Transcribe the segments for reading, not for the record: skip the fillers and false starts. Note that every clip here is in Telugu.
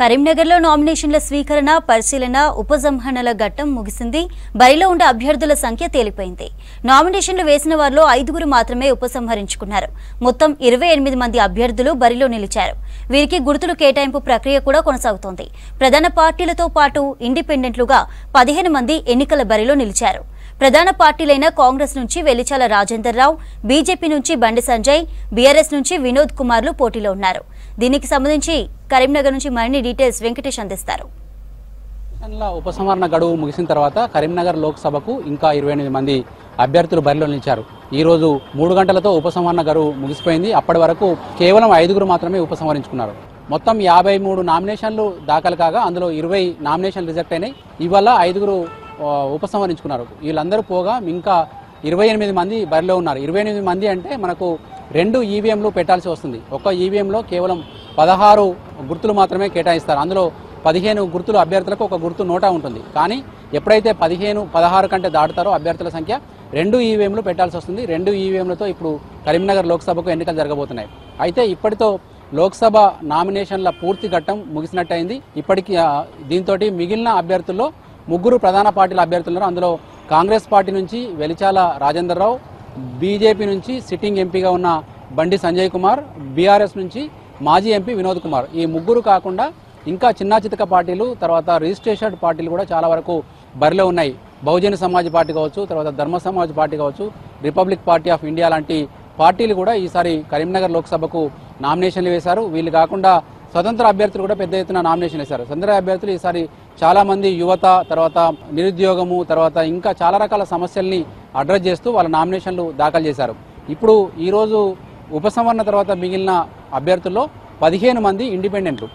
కరీంనగర్లో నామినేషన్ల స్వీకరణ, పరిశీలన, ఉపసంహరణల ఘట్టం ముగిసింది. బరిలో ఉండే అభ్యర్థుల సంఖ్య తేలిపోయింది. నామినేషన్లు వేసిన వారిలో 5గురు మాత్రమే ఉపసంహరించుకున్నారు. మొత్తం 28 మంది అభ్యర్థులు బరిలో నిలిచారు. వీరికి గుర్తులు కేటాయింపు ప్రక్రియ కూడా కొనసాగుతోంది. ప్రధాన పార్టీలతో పాటు ఇండిపెండెంట్లుగా 15 మంది ఎన్నికల బరిలో నిలిచారు. ప్రధాన పార్టీలైన కాంగ్రెస్ నుంచి వెలిచాల రాజేందర్ రావు, బీజేపీ నుంచి బండి సంజయ్, బీఆర్ఎస్ నుంచి వినోద్ కుమార్లు పోటీలో ఉన్నారు. దీనికి సంబంధించి కరీంనగర్ నుంచి మరిన్ని డీటెయిల్స్ వెంకటేష్ అందిస్తారు. ఉపసంహరణ గడువు ముగిసిన తర్వాత కరీంనగర్ లోక్సభకు ఇంకా 28 మంది అభ్యర్థులు బరిలో నిలిచారు. ఈ రోజు 3 గంటలతో ఉపసంహరణ గడువు ముగిసిపోయింది. అప్పటి వరకు కేవలం 5గురు మాత్రమే ఉపసంహరించుకున్నారు. మొత్తం 53 నామినేషన్లు దాఖలు కాగా అందులో 20 నామినేషన్లు రిజెక్ట్ అయినాయి. ఇవాళ 5గురు ఉపసంహరించుకున్నారు. వీళ్ళందరూ పోగా ఇంకా 28 మంది బరిలో ఉన్నారు. 28 మంది అంటే మనకు 2 ఈవీఎంలు పెట్టాల్సి వస్తుంది. ఒక ఈవీఎంలో కేవలం 16 గుర్తులు మాత్రమే కేటాయిస్తారు. అందులో 15 గుర్తులు అభ్యర్థులకు, ఒక గుర్తు నోటా ఉంటుంది. కానీ ఎప్పుడైతే 15, 16 కంటే దాటుతారో అభ్యర్థుల సంఖ్య 2 ఈవీఎంలు పెట్టాల్సి వస్తుంది. 2 ఈవీఎంలతో ఇప్పుడు కరీంనగర్ లోక్సభకు ఎన్నికలు జరగబోతున్నాయి. అయితే ఇప్పటితో లోక్సభ నామినేషన్ల పూర్తి ఘట్టం ముగిసినట్టయింది. ఇప్పటికీ దీంతో మిగిలిన అభ్యర్థుల్లో 3 ప్రధాన పార్టీల అభ్యర్థులు. అందులో కాంగ్రెస్ పార్టీ నుంచి వెలిచాల రాజేందర్ రావు, బీజేపీ నుంచి సిట్టింగ్ ఎంపీగా ఉన్న బండి సంజయ్ కుమార్, బీఆర్ఎస్ నుంచి మాజీ ఎంపీ వినోద్ కుమార్. ఈ 3 కాకుండా ఇంకా చిన్న చితక పార్టీలు, తర్వాత రిజిస్ట్రేషన్ పార్టీలు కూడా చాలా వరకు బరిలో ఉన్నాయి. బహుజన సమాజ్ పార్టీ కావచ్చు, తర్వాత ధర్మ సమాజ్ పార్టీ కావచ్చు, రిపబ్లిక్ పార్టీ ఆఫ్ ఇండియా లాంటి పార్టీలు కూడా ఈసారి కరీంనగర్ లోక్సభకు నామినేషన్లు వేశారు. వీళ్ళు కాకుండా స్వతంత్ర అభ్యర్థులు కూడా పెద్ద ఎత్తున నామినేషన్ వేశారు. స్వతంత్ర అభ్యర్థులు ఈసారి చాలా మంది యువత, తర్వాత నిరుద్యోగము, తర్వాత ఇంకా చాలా రకాల సమస్యల్ని అడ్రస్ చేస్తూ వాళ్ళ నామినేషన్లు దాఖలు చేశారు. ఇప్పుడు ఈరోజు ఉపసంహరణ తర్వాత మిగిలిన అభ్యర్థుల్లో 15 మంది ఇండిపెండెంట్లు,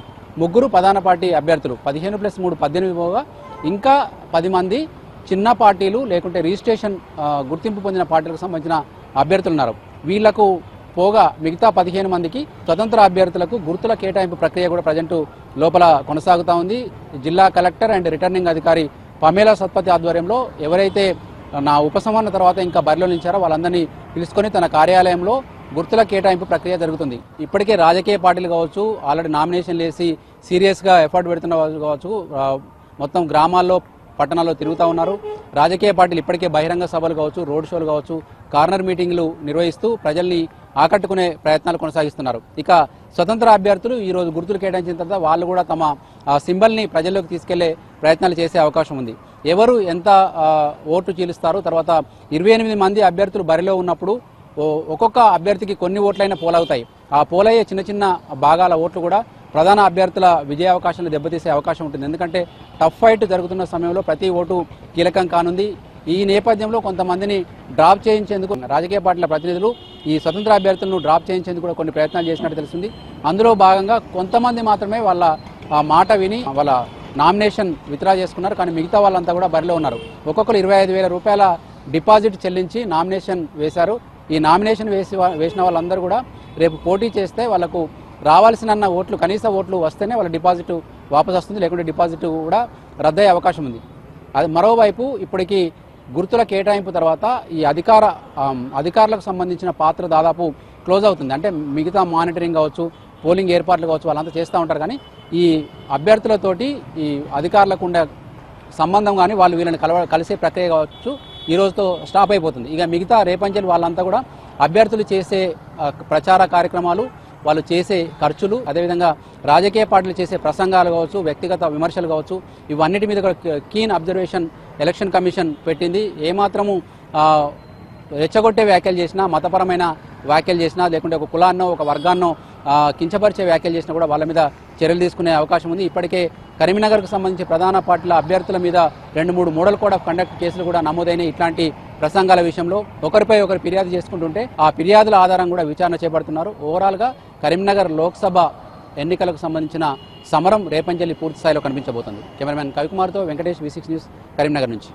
3 ప్రధాన పార్టీ అభ్యర్థులు, 15 + 3 18 పోగా ఇంకా 10 మంది చిన్న పార్టీలు లేకుంటే రిజిస్ట్రేషన్ గుర్తింపు పొందిన పార్టీలకు సంబంధించిన అభ్యర్థులు ఉన్నారు. వీళ్లకు పోగా మిగతా 15 మందికి స్వతంత్ర అభ్యర్థులకు గుర్తుల కేటాయింపు ప్రక్రియ కూడా ప్రజెంట్ లోపల కొనసాగుతూ ఉంది. జిల్లా కలెక్టర్ అండ్ రిటర్నింగ్ అధికారి పమేలా సత్పతి ఆధ్వర్యంలో ఎవరైతే నా ఉపసంహరణ తర్వాత ఇంకా బరిలో నిలిచారో వాళ్ళందరినీ పిలుచుకొని తన కార్యాలయంలో గుర్తుల కేటాయింపు ప్రక్రియ జరుగుతుంది. ఇప్పటికే రాజకీయ పార్టీలు కావచ్చు, ఆల్రెడీ నామినేషన్లు వేసి సీరియస్గా ఎఫర్ట్ పెడుతున్న వాళ్ళు కావచ్చు, మొత్తం గ్రామాల్లో, పట్టణాల్లో తిరుగుతూ ఉన్నారు. రాజకీయ పార్టీలు ఇప్పటికే బహిరంగ సభలు కావచ్చు, రోడ్ షోలు కావచ్చు, కార్నర్ మీటింగ్లు నిర్వహిస్తూ ప్రజల్ని ఆకట్టుకునే ప్రయత్నాలు కొనసాగిస్తున్నారు. ఇక స్వతంత్ర అభ్యర్థులు ఈరోజు గుర్తులు కేటాయించిన తర్వాత వాళ్ళు కూడా తమ సింబల్ని ప్రజల్లోకి తీసుకెళ్లే ప్రయత్నాలు చేసే అవకాశం ఉంది. ఎవరు ఎంత ఓటు చీలుస్తారు, తర్వాత 28 మంది అభ్యర్థులు బరిలో ఉన్నప్పుడు ఒక్కొక్క అభ్యర్థికి కొన్ని ఓట్లైనా పోలవుతాయి. ఆ పోలయ్యే చిన్న చిన్న భాగాల ఓట్లు కూడా ప్రధాన అభ్యర్థుల విజయ అవకాశాలను దెబ్బతీసే అవకాశం ఉంటుంది. ఎందుకంటే టఫ్ ఫైట్ జరుగుతున్న సమయంలో ప్రతి ఓటు కీలకం కానుంది. ఈ నేపథ్యంలో కొంతమందిని డ్రాప్ చేయించేందుకు రాజకీయ పార్టీల ప్రతినిధులు ఈ స్వతంత్ర అభ్యర్థులను డ్రాప్ చేయించేందుకు కూడా కొన్ని ప్రయత్నాలు చేసినట్టు తెలిసింది. అందులో భాగంగా కొంతమంది మాత్రమే వాళ్ళ మాట విని వాళ్ళ నామినేషన్ విత్డ్రా చేసుకున్నారు. కానీ మిగతా వాళ్ళంతా కూడా బరిలో ఉన్నారు. ఒక్కొక్కరు 25,000 రూపాయల డిపాజిట్ చెల్లించి నామినేషన్ వేశారు. ఈ నామినేషన్ వేసిన వాళ్ళందరూ కూడా రేపు పోటీ చేస్తే వాళ్ళకు రావాల్సిన ఓట్లు, కనీస ఓట్లు వస్తేనే వాళ్ళ డిపాజిట్ వాపసు వస్తుంది, లేకుంటే డిపాజిట్ కూడా రద్దయ్యే అవకాశం ఉంది. అది మరోవైపు ఇప్పటికీ గుర్తుల కేటాయింపు తర్వాత ఈ అధికారులకు సంబంధించిన పాత్ర దాదాపు క్లోజ్ అవుతుంది. అంటే మిగతా మానిటరింగ్ కావచ్చు, పోలింగ్ ఏర్పాట్లు కావచ్చు, వాళ్ళంతా చేస్తూ ఉంటారు. కానీ ఈ అభ్యర్థులతోటి ఈ అధికారులకు ఉండే సంబంధం కానీ వాళ్ళు వీళ్ళని కలిసే ప్రక్రియ కావచ్చు ఈ రోజుతో స్టాప్ అయిపోతుంది. ఇక మిగతా రేపంచెలు వాళ్ళంతా కూడా అభ్యర్థులు చేసే ప్రచార కార్యక్రమాలు, వాళ్ళు చేసే ఖర్చులు, అదేవిధంగా రాజకీయ పార్టీలు చేసే ప్రసంగాలు కావచ్చు, వ్యక్తిగత విమర్శలు కావచ్చు, ఇవన్నిటి మీద కూడా కీన్ అబ్జర్వేషన్ ఎలక్షన్ కమిషన్ పెట్టింది. ఏమాత్రము రెచ్చగొట్టే వ్యాఖ్యలు చేసినా, మతపరమైన వ్యాఖ్యలు చేసినా, లేకుంటే ఒక కులాన్నో ఒక వర్గాన్నో కించపరిచే వ్యాఖ్యలు చేసినా కూడా వాళ్ళ మీద చర్యలు తీసుకునే అవకాశం ఉంది. ఇప్పటికే కరీంనగర్కు సంబంధించి ప్రధాన పార్టీల అభ్యర్థుల మీద 2-3 మోడల్ కోడ్ ఆఫ్ కండక్ట్ కేసులు కూడా నమోదైన ఇట్లాంటి ప్రసంగాల విషయంలో ఒకరిపై ఒకరు ఫిర్యాదు చేసుకుంటుంటే ఆ ఫిర్యాదుల ఆధారం కూడా విచారణ చేపడుతున్నారు. ఓవరాల్గా కరీంనగర్ లోక్సభ ఎన్నికలకు సంబంధించిన సమరం రేపంజలి పూర్తి స్థాయిలో కనిపించబోతుంది. కెమెరామెన్ కవికుమార్తో వెంకటేష్, V6 న్యూస్, కరీంనగర్ నుంచి.